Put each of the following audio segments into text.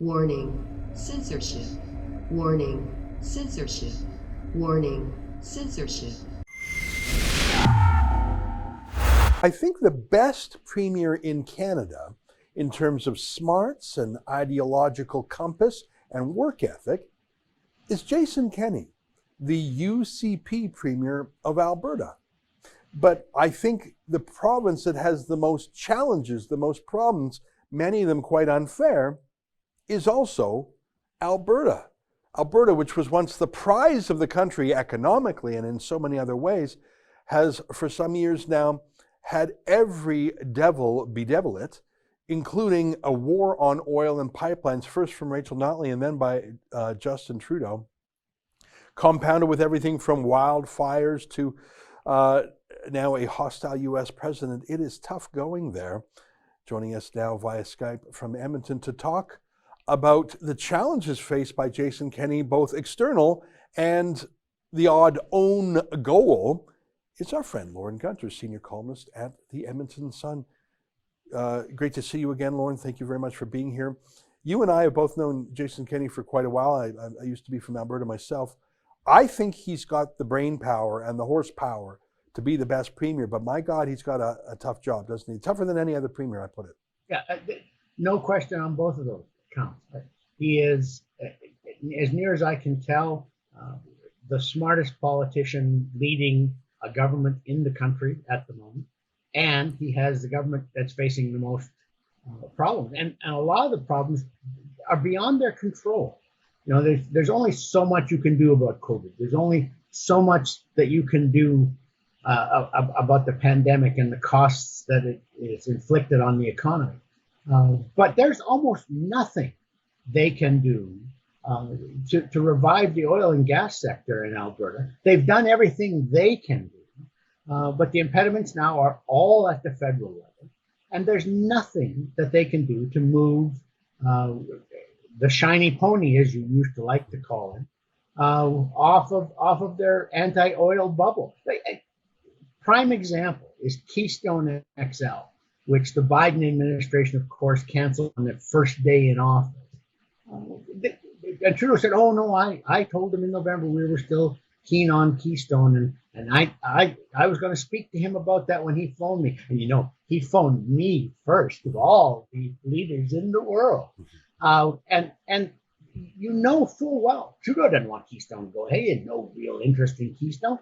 Warning, censorship. Warning, censorship. Warning, censorship. I think the best premier in Canada, in terms of smarts and ideological compass and work ethic, is Jason Kenney, the UCP premier of Alberta. But I think the province that has the most challenges, the most problems, many of them quite unfair, is also Alberta. Alberta, which was once the prize of the country economically and in so many other ways, has for some years now had every devil bedevil it, including a war on oil and pipelines, first from Rachel Notley and then by Justin Trudeau, compounded with everything from wildfires to now a hostile U.S. president. It is tough going there. Joining us now via Skype from Edmonton to talk about the challenges faced by Jason Kenney, both external and the odd own goal, is our friend Lorne Gunter, senior columnist at the Edmonton Sun. Great to see you again, Lorne. Thank you very much for being here. You and I have both known Jason Kenney for quite a while. I used to be from Alberta myself. I think he's got the brain power and the horsepower to be the best premier, but my God, he's got a tough job, doesn't he? Tougher than any other premier, I put it. Yeah, no question on both of those counts. He is, as near as I can tell, the smartest politician leading a government in the country at the moment, and he has the government that's facing the most problems, and a lot of the problems are beyond their control. You know, there's only so much you can do about COVID. There's only so much that you can do about the pandemic and the costs that it's inflicted on the economy. But there's almost nothing they can do to revive the oil and gas sector in Alberta. They've done everything they can do, but the impediments now are all at the federal level, and there's nothing that they can do to move the shiny pony, as you used to like to call it, off of their anti-oil bubble. Prime example is Keystone XL, which the Biden administration, of course, canceled on the first day in office. And Trudeau said, "Oh no, I told him in November we were still keen on Keystone, and I was going to speak to him about that when he phoned me. And you know, he phoned me first of all the leaders in the world, and you know full well Trudeau doesn't want Keystone to go. Hey, he had no real interest in Keystone.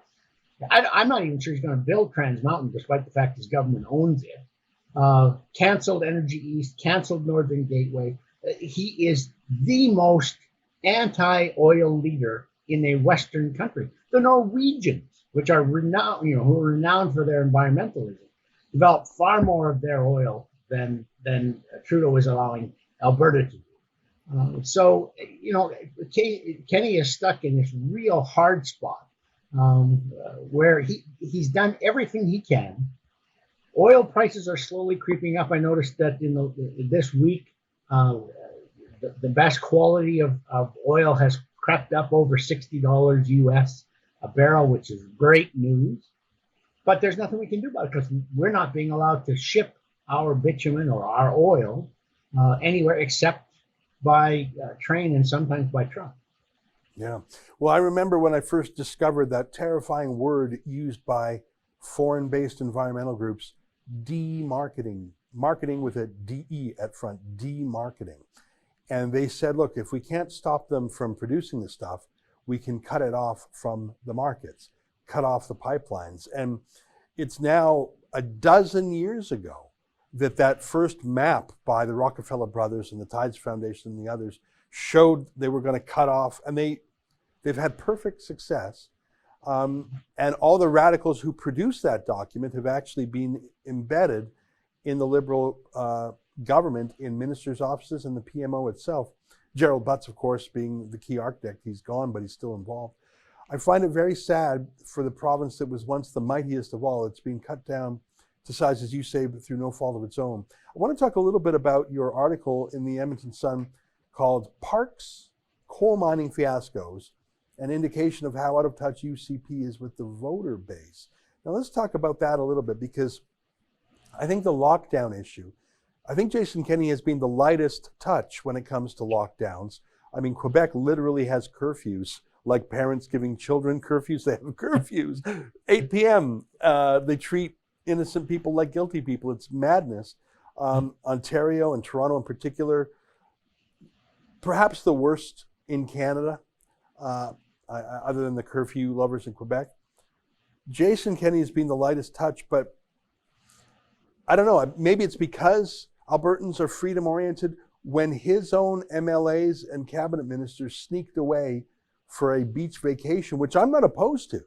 I'm not even sure he's going to build Trans Mountain, despite the fact his government owns it. Canceled Energy East, canceled Northern Gateway. He is the most anti-oil leader in a Western country. The Norwegians, which are renowned, who are renowned for their environmentalism, develop far more of their oil than Trudeau is allowing Alberta to do. So, Kenney is stuck in this real hard spot where he's done everything he can. Oil prices are slowly creeping up. I noticed that this week, the best quality of oil has crept up over $60 US a barrel, which is great news. But there's nothing we can do about it because we're not being allowed to ship our bitumen or our oil anywhere except by train and sometimes by truck. Yeah. Well, I remember when I first discovered that terrifying word used by foreign-based environmental groups, demarketing, marketing with a DE at front, demarketing. And they said, look, if we can't stop them from producing the stuff, we can cut it off from the markets, cut off the pipelines. And it's now a dozen years ago that first map by the Rockefeller brothers and the Tides Foundation and the others showed they were going to cut off, and they've had perfect success. And all the radicals who produced that document have actually been embedded in the Liberal government, in ministers' offices and the PMO itself. Gerald Butts, of course, being the key architect. He's gone, but he's still involved. I find it very sad for the province that was once the mightiest of all. It's been cut down to size, as you say, but through no fault of its own. I want to talk a little bit about your article in the Edmonton Sun called Parks, Coal Mining Fiascos, an indication of how out of touch UCP is with the voter base. Now let's talk about that a little bit, because I think the lockdown issue I think Jason Kenney has been the lightest touch when it comes to lockdowns. I mean, Quebec literally has curfews, like parents giving children curfews. They have curfews. 8 p.m. They treat innocent people like guilty people. It's madness. Ontario and Toronto in particular, perhaps the worst in Canada, other than the curfew lovers in Quebec. Jason Kenney has been the lightest touch, but I don't know, maybe it's because Albertans are freedom-oriented. When his own MLAs and cabinet ministers sneaked away for a beach vacation, which I'm not opposed to,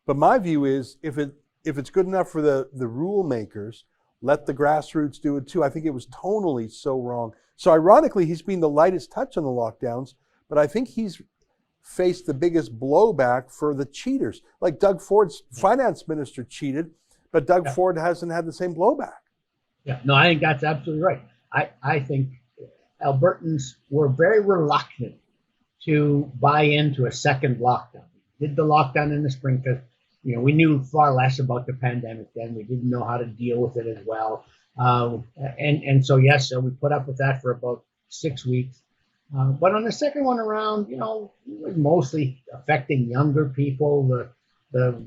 but my view is if it's good enough for the rule makers, let the grassroots do it too. I think it was tonally so wrong. So ironically, he's been the lightest touch on the lockdowns, but I think he's faced the biggest blowback for the cheaters. Like Doug Ford's finance minister cheated, but Doug Ford hasn't had the same blowback. Yeah, no, I think that's absolutely right. I think Albertans were very reluctant to buy into a second lockdown. We did the lockdown in the spring because, we knew far less about the pandemic then. We didn't know how to deal with it as well. So we put up with that for about 6 weeks. But on the second one around, it was mostly affecting younger people. The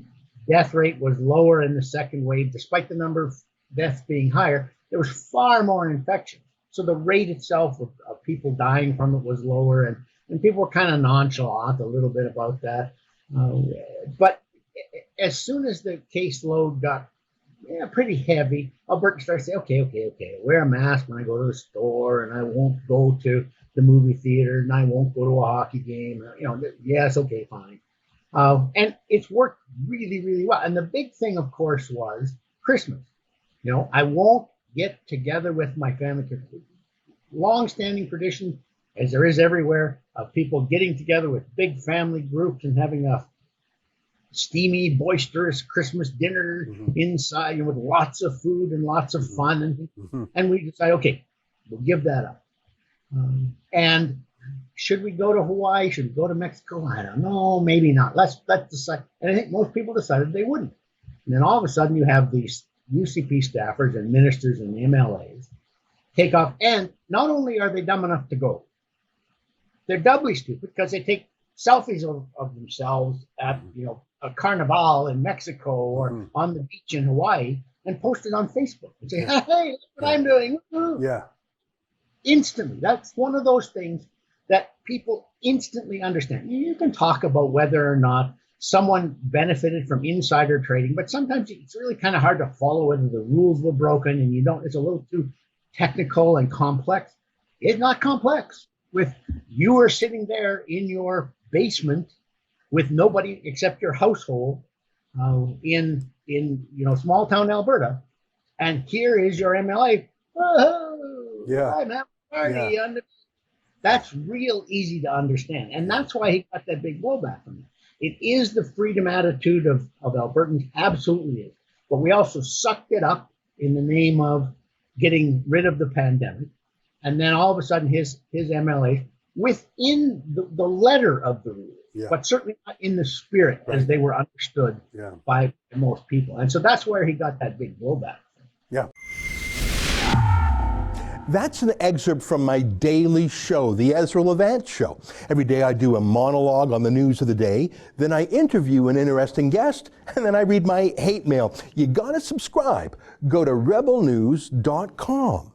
death rate was lower in the second wave, despite the number of deaths being higher. There was far more infection. So the rate itself of people dying from it was lower, and people were kind of nonchalant a little bit about that. But as soon as the caseload got pretty heavy, Alberta started to say, okay, wear a mask when I go to the store, and I won't go to the movie theater, and I won't go to a hockey game. Yes, okay, fine. And it's worked really, really well. And the big thing, of course, was Christmas. I won't get together with my family. Long-standing tradition, as there is everywhere, of people getting together with big family groups and having a steamy, boisterous Christmas dinner inside with lots of food and lots of fun. And we decide, okay, we'll give that up. And should we go to Hawaii? Should we go to Mexico? I don't know. Maybe not. Let's decide. And I think most people decided they wouldn't. And then all of a sudden you have these UCP staffers and ministers and MLAs take off. And not only are they dumb enough to go, they're doubly stupid because they take selfies of themselves at, a carnival in Mexico or on the beach in Hawaii and post it on Facebook and say, hey, look what I'm doing. Woo-hoo. Yeah. Instantly. That's one of those things that people instantly understand. You can talk about whether or not someone benefited from insider trading, but sometimes it's really kind of hard to follow whether the rules were broken and it's a little too technical and complex. It's not complex. With you are sitting there in your basement with nobody except your household in small town Alberta, and here is your MLA. Oh, yeah, I'm having a party. Yeah. That's real easy to understand, and that's why he got that big blowback from it. It is the freedom attitude of Albertans, absolutely is. But we also sucked it up in the name of getting rid of the pandemic, and then all of a sudden his MLA within the letter of the rules. Yeah. But certainly not in the spirit as they were understood by most people. And so that's where he got that big blowback. Yeah. That's an excerpt from my daily show, The Ezra Levant Show. Every day I do a monologue on the news of the day, then I interview an interesting guest, and then I read my hate mail. You gotta subscribe. Go to rebelnews.com.